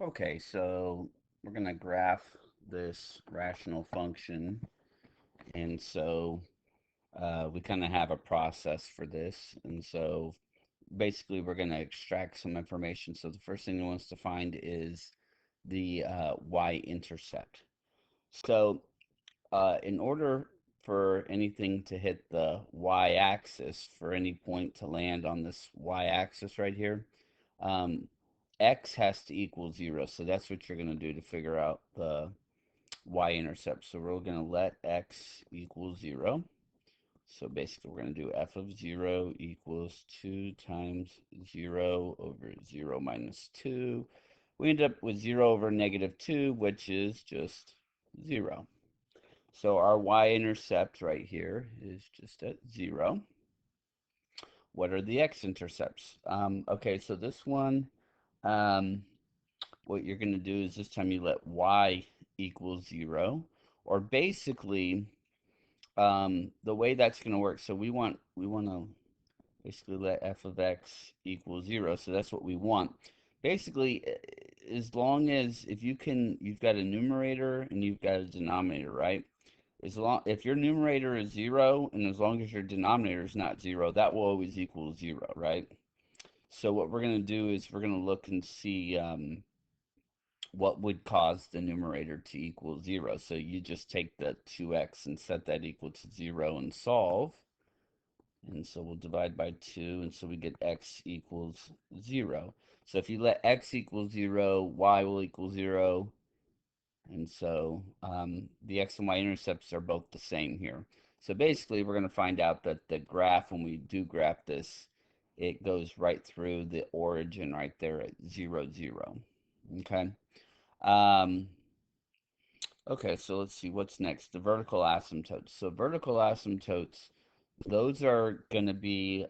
Okay, so we're going to graph this rational function. And so we kind of have a process for this. And so basically, we're going to extract some information. So the first thing it wants to find is the y-intercept. So in order for anything to hit the y-axis, for any point to land on this y-axis right here, um, x has to equal 0. So that's what you're going to do to figure out the y-intercept. So we're going to let x equal 0. So basically, we're going to do f of 0 equals 2 times 0 over 0 minus 2. We end up with 0 over negative 2, which is just 0. So our y-intercept right here is just at 0. What are the x-intercepts? Okay, so this one, um, what you're going to do is this time you let y equal 0. Or basically, the way that's going to work, so we want to basically let f of x equal 0. So that's what we want. Basically, as long as if you've got a numerator and you've got a denominator, right? If your numerator is 0 and as long as your denominator is not 0, that will always equal 0, right? So what we're going to do is we're going to look and see what would cause the numerator to equal 0. So you just take the 2x and set that equal to 0 and solve. And so we'll divide by 2, and so we get x equals 0. So if you let x equal 0, y will equal 0. And so the x and y intercepts are both the same here. So basically, we're going to find out that the graph, when we do graph this, it goes right through the origin right there at 0, 0. Okay. Um, okay, so let's see what's next. The vertical asymptotes. So vertical asymptotes, those are going to be,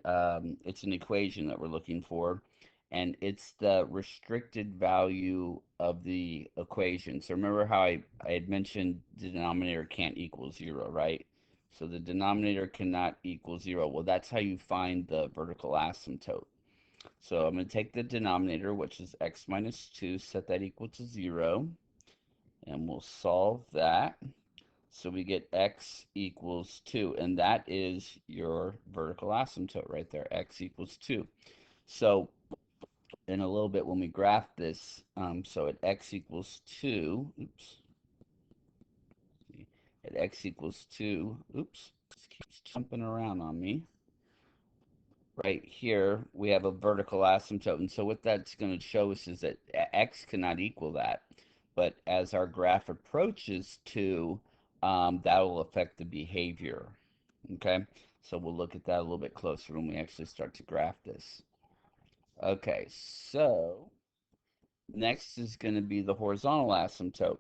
it's an equation that we're looking for, and it's the restricted value of the equation. So remember how I had mentioned the denominator can't equal 0, right? So the denominator cannot equal 0. Well, that's how you find the vertical asymptote. So I'm going to take the denominator, which is x minus 2, set that equal to 0, and we'll solve that. So we get x equals 2, and that is your vertical asymptote right there, x equals 2. So in a little bit when we graph this, so at x equals 2, oops, at x equals 2, oops, this keeps jumping around on me. Right here, we have a vertical asymptote, and so what that's going to show us is that x cannot equal that. But as our graph approaches 2, that will affect the behavior. Okay, so we'll look at that a little bit closer when we actually start to graph this. Okay, so next is going to be the horizontal asymptote.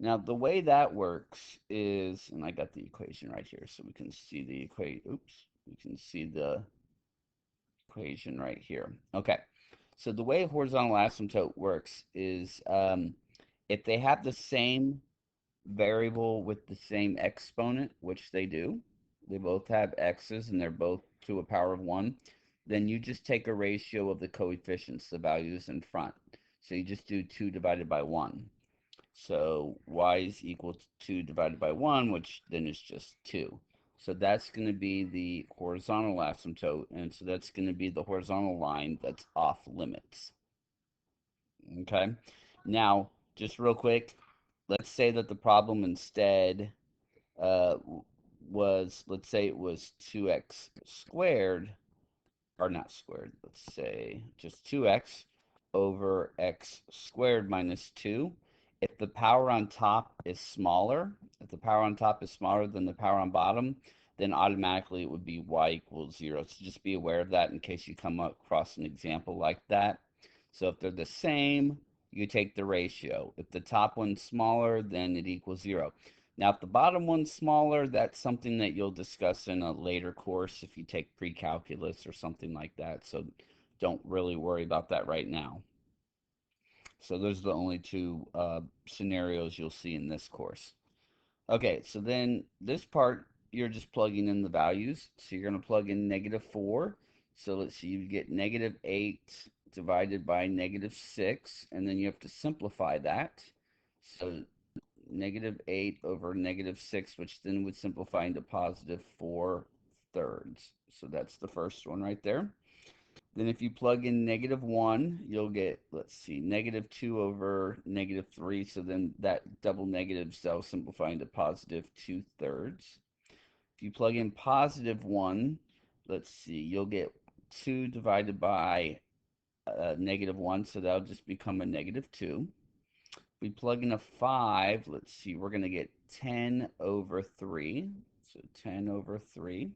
Now, the way that works is, and I got the equation right here, so we can see the equation. Oops, we can see the equation right here. Okay, so the way horizontal asymptote works is if they have the same variable with the same exponent, which they do, they both have x's and they're both to a power of 1, then you just take a ratio of the coefficients, the values in front. So you just do 2 divided by 1. So y is equal to 2 divided by 1, which then is just 2. So that's going to be the horizontal asymptote, and so that's going to be the horizontal line that's off limits. Okay? Now, just real quick, let's say that the problem instead uh, was, let's say it was 2x squared, or not squared, let's say just 2x over x squared minus 2. If the power on top is smaller, if the power on top is smaller than the power on bottom, then automatically it would be y equals 0. So just be aware of that in case you come across an example like that. So if they're the same, you take the ratio. If the top one's smaller, then it equals 0. Now, if the bottom one's smaller, that's something that you'll discuss in a later course if you take pre-calculus or something like that. So don't really worry about that right now. So those are the only two scenarios you'll see in this course. Okay, so then this part, you're just plugging in the values. So you're going to plug in -4. So let's see, you get -8 divided by -6, and then you have to simplify that. So -8 over -6, which then would simplify into +4/3. So that's the first one right there. Then if you plug in -1, you'll get, let's see, -2 over -3. So then that double negatives, that'll simplify into +2/3. If you plug in +1, let's see, you'll get 2 divided by -1, so that'll just become a -2. If we plug in a 5, let's see, we're going to get 10 over 3. So 10 over 3.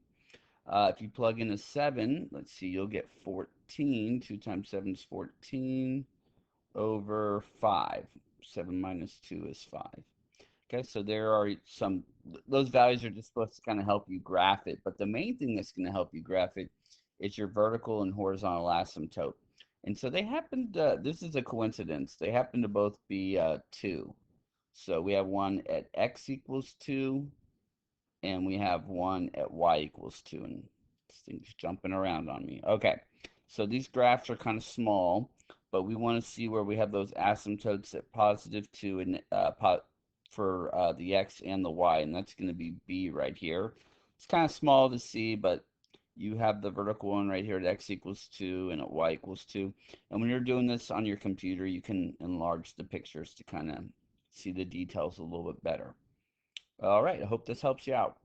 If you plug in a 7, let's see, you'll get 14. 2 times 7 is 14 over 5. 7 minus 2 is 5. Okay, so there are some, those values are just supposed to kind of help you graph it, but the main thing that's going to help you graph it is your vertical and horizontal asymptote. And so they happen to, this is a coincidence, they happen to both be 2. So we have one at x equals 2, and we have one at y equals 2, and this thing's jumping around on me. Okay, so these graphs are kind of small, but we want to see where we have those asymptotes at +2 and for the x and the y, and that's going to be B right here. It's kind of small to see, but you have the vertical one right here at x equals 2 and at y equals 2. And when you're doing this on your computer, you can enlarge the pictures to kind of see the details a little bit better. All right, I hope this helps you out.